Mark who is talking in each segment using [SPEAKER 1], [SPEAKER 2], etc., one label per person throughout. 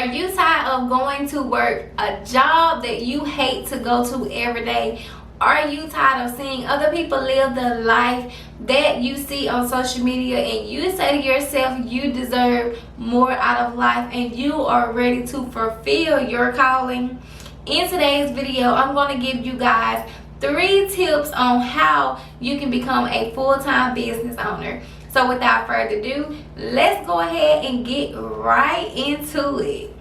[SPEAKER 1] Are you tired of going to work, a job that you hate to go to every day? Are you tired of seeing other people live the life that you see on social media and you say to yourself you deserve more out of life and you are ready to fulfill your calling? In today's video, I'm going to give you guys 3 tips on how you can become a full-time business owner. So without further ado, let's go ahead and get right into it.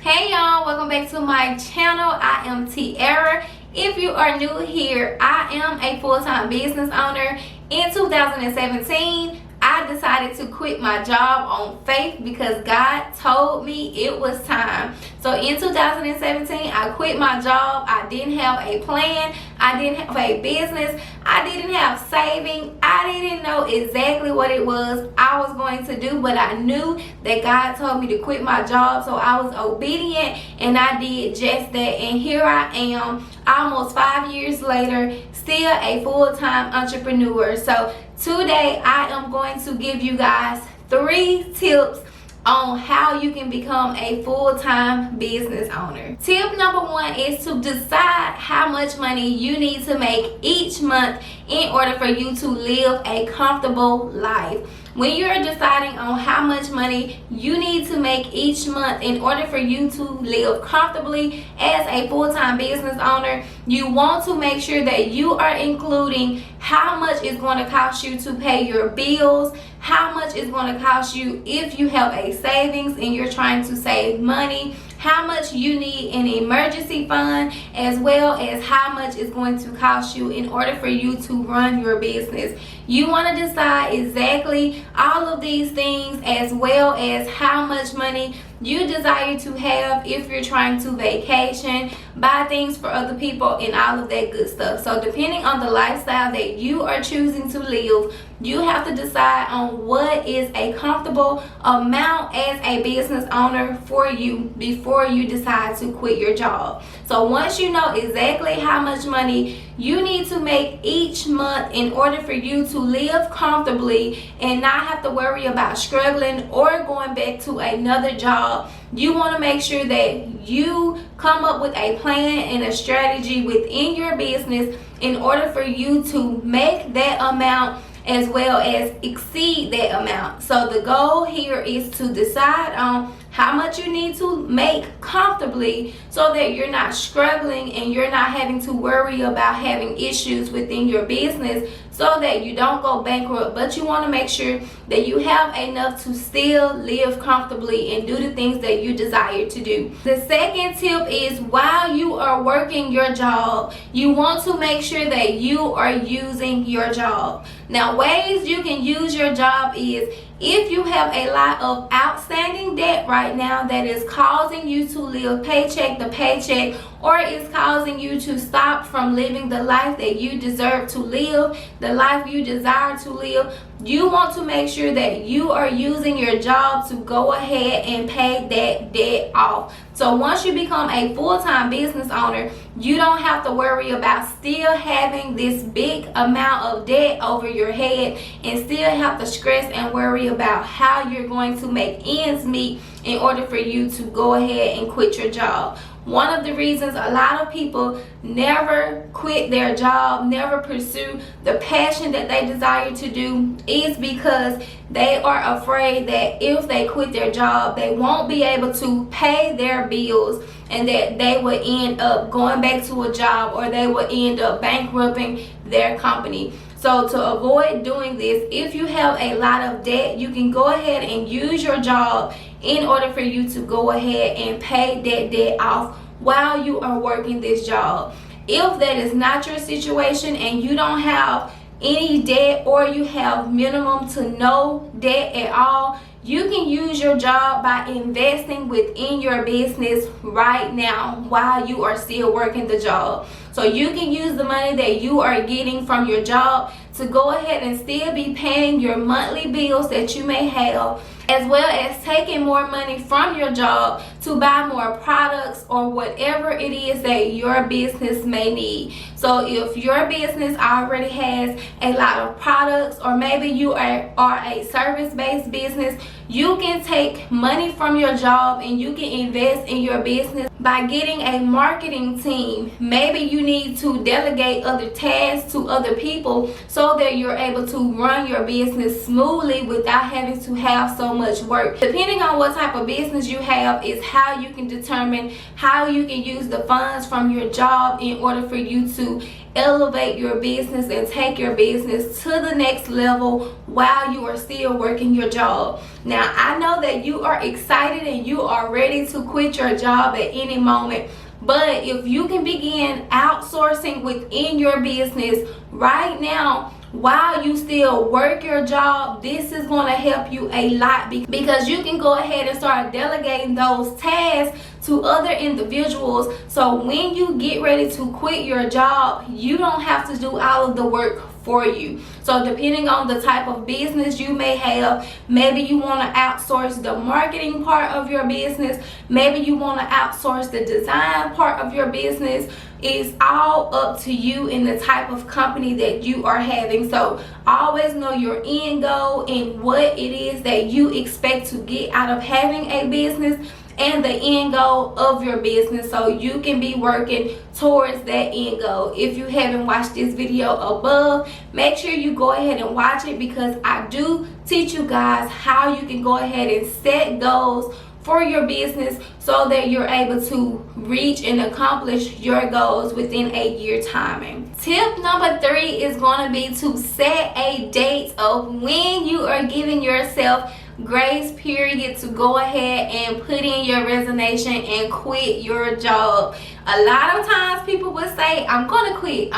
[SPEAKER 1] Hey y'all, welcome back to my channel. I am Tiara. If you are new here, I am a full-time business owner. In 2017, I decided to quit my job on faith because God told me it was time. So in 2017, I quit my job. I didn't have a plan. I didn't have a business. I didn't have saving. I didn't know exactly what it was I was going to do, but I knew that God told me to quit my job. So I was obedient and I did just that. And here I am, almost 5 years later, still a full-time entrepreneur. So today I am going to give you guys 3 tips on how you can become a full-time business owner. Tip number 1 is to decide how much money you need to make each month in order for you to live a comfortable life. When you're deciding on how much money you need to make each month in order for you to live comfortably as a full-time business owner, you want to make sure that you are including how much it's going to cost you to pay your bills, how much it's going to cost you if you have a savings and you're trying to save money, how much you need an emergency fund, as well as how much it's going to cost you in order for you to run your business. You want to decide exactly all of these things, as well as how much money you desire to have if you're trying to vacation, buy things for other people, and all of that good stuff. So depending on the lifestyle that you are choosing to live, you have to decide on what is a comfortable amount as a business owner for you before you decide to quit your job. So once you know exactly how much money you need to make each month in order for you to live comfortably and not have to worry about struggling or going back to another job, you want to make sure that you come up with a plan and a strategy within your business in order for you to make that amount as well as exceed that amount. So the goal here is to decide on how much you need to make comfortably so that you're not struggling and you're not having to worry about having issues within your business so that you don't go bankrupt. But you want to make sure that you have enough to still live comfortably and do the things that you desire to do. The second tip is while you are working your job, you want to make sure that you are using your job. Now, ways you can use your job is if you have a lot of outstanding debt right now that is causing you to live paycheck to paycheck, or is causing you to stop from living the life that you deserve to live, the life you desire to live, you want to make sure that you are using your job to go ahead and pay that debt off. So once you become a full-time business owner, you don't have to worry about still having this big amount of debt over your head and still have to stress and worry about how you're going to make ends meet in order for you to go ahead and quit your job. One of the reasons a lot of people never quit their job, never pursue the passion that they desire to do, is because they are afraid that if they quit their job, they won't be able to pay their bills and that they will end up going back to a job or they will end up bankrupting their company. So to avoid doing this, if you have a lot of debt, you can go ahead and use your job in order for you to go ahead and pay that debt off while you are working this job. If that is not your situation and you don't have any debt or you have minimum to no debt at all, you can use your job by investing within your business right now while you are still working the job. So you can use the money that you are getting from your job to go ahead and still be paying your monthly bills that you may have, as well as taking more money from your job to buy more products or whatever it is that your business may need. So if your business already has a lot of products, or maybe you are a service-based business, You can take money from your job and you can invest in your business by getting a marketing team. Maybe you need to delegate other tasks to other people so that you're able to run your business smoothly without having to have so much work. Depending on what type of business you have is how you can determine how you can use the funds from your job in order for you to elevate your business and take your business to the next level while you are still working your job. Now, I know that you are excited and you are ready to quit your job at any moment, but if you can begin outsourcing within your business right now while you still work your job, this is going to help you a lot, because you can go ahead and start delegating those tasks to other individuals. So when you get ready to quit your job, you don't have to do all of the work for you. So depending on the type of business you may have, maybe you want to outsource the marketing part of your business, maybe you want to outsource the design part of your business. It's all up to you and the type of company that you are having. So always know your end goal and what it is that you expect to get out of having a business and the end goal of your business, so you can be working towards that end goal. If you haven't watched this video above, make sure you go ahead and watch it, because I do teach you guys how you can go ahead and set goals for your business so that you're able to reach and accomplish your goals within a year timing. Tip number 3 is going to be to set a date of when you are giving yourself grace period to go ahead and put in your resignation and quit your job. A lot of times people will say, I'm gonna quit,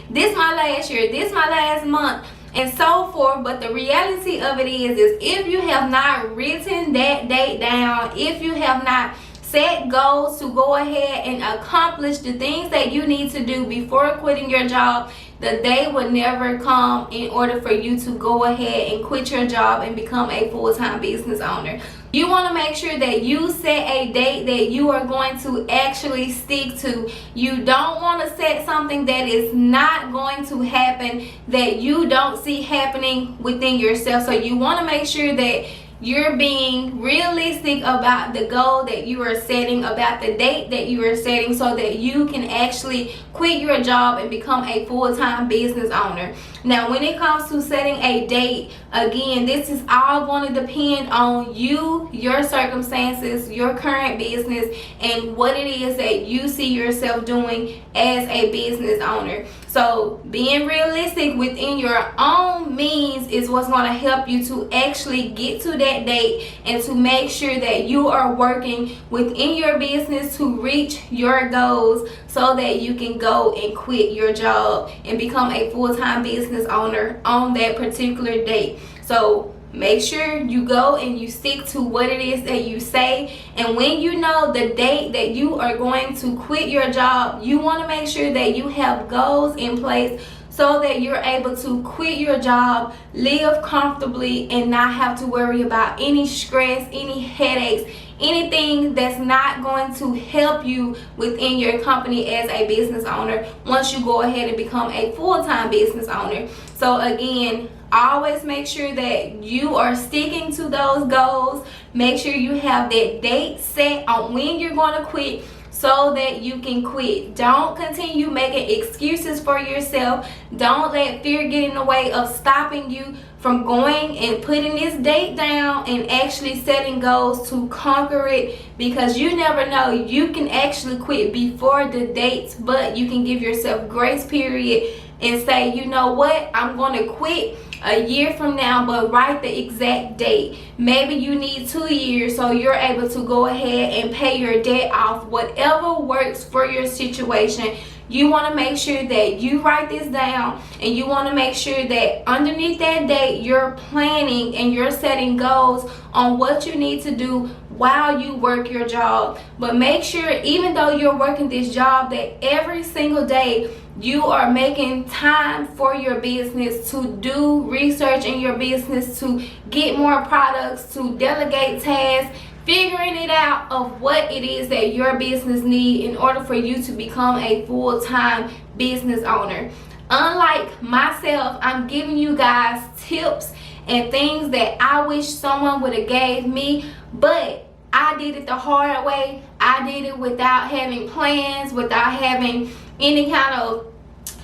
[SPEAKER 1] this my last year, this my last month, and so forth. But the reality of it is if you have not written that date down, if you have not set goals to go ahead and accomplish the things that you need to do before quitting your job, the day will never come in order for you to go ahead and quit your job and become a full-time business owner. You want to make sure that you set a date that you are going to actually stick to. You don't want to set something that is not going to happen, that you don't see happening within yourself. So you want to make sure that you're being realistic about the goal that you are setting, about the date that you are setting, so that you can actually quit your job and become a full-time business owner. Now, when it comes to setting a date, again, this is all going to depend on you, your circumstances, your current business, and what it is that you see yourself doing as a business owner. So being realistic within your own means is what's going to help you to actually get to that date and to make sure that you are working within your business to reach your goals, so that you can go and quit your job and become a full-time business owner on that particular date. So make sure you go and you stick to what it is that you say. And when you know the date that you are going to quit your job, you want to make sure that you have goals in place so that you're able to quit your job, live comfortably, and not have to worry about any stress, any headaches, anything that's not going to help you within your company as a business owner once you go ahead and become a full-time business owner. So again, always make sure that you are sticking to those goals. Make sure you have that date set on when you're going to quit, so that you can quit. Don't continue making excuses for yourself. Don't let fear get in the way of stopping you from going and putting this date down and actually setting goals to conquer it, because you never know, you can actually quit before the date, but you can give yourself grace period and say, you know what, I'm going to quit a year from now, but write the exact date. Maybe you need 2 years, so you're able to go ahead and pay your debt off. Whatever works for your situation, you want to make sure that you write this down, and you want to make sure that underneath that date you're planning and you're setting goals on what you need to do while you work your job. But make sure, even though you're working this job, that every single day you are making time for your business, to do research in your business, to get more products, to delegate tasks, figuring it out of what it is that your business needs in order for you to become a full-time business owner. Unlike myself, I'm giving you guys tips and things that I wish someone would have gave me, but I did it the hard way. I did it without having plans, without having any kind of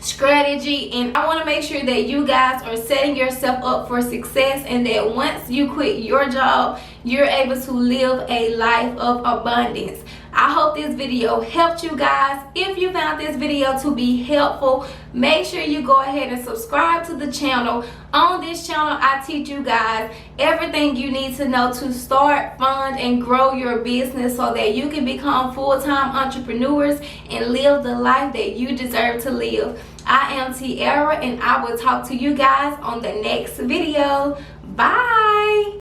[SPEAKER 1] strategy. And I want to make sure that you guys are setting yourself up for success, and that once you quit your job, you're able to live a life of abundance. I hope this video helped you guys. If you found this video to be helpful, make sure you go ahead and subscribe to the channel. On this channel, I teach you guys everything you need to know to start, fund, and grow your business so that you can become full-time entrepreneurs and live the life that you deserve to live. I am Tiara, and I will talk to you guys on the next video. Bye.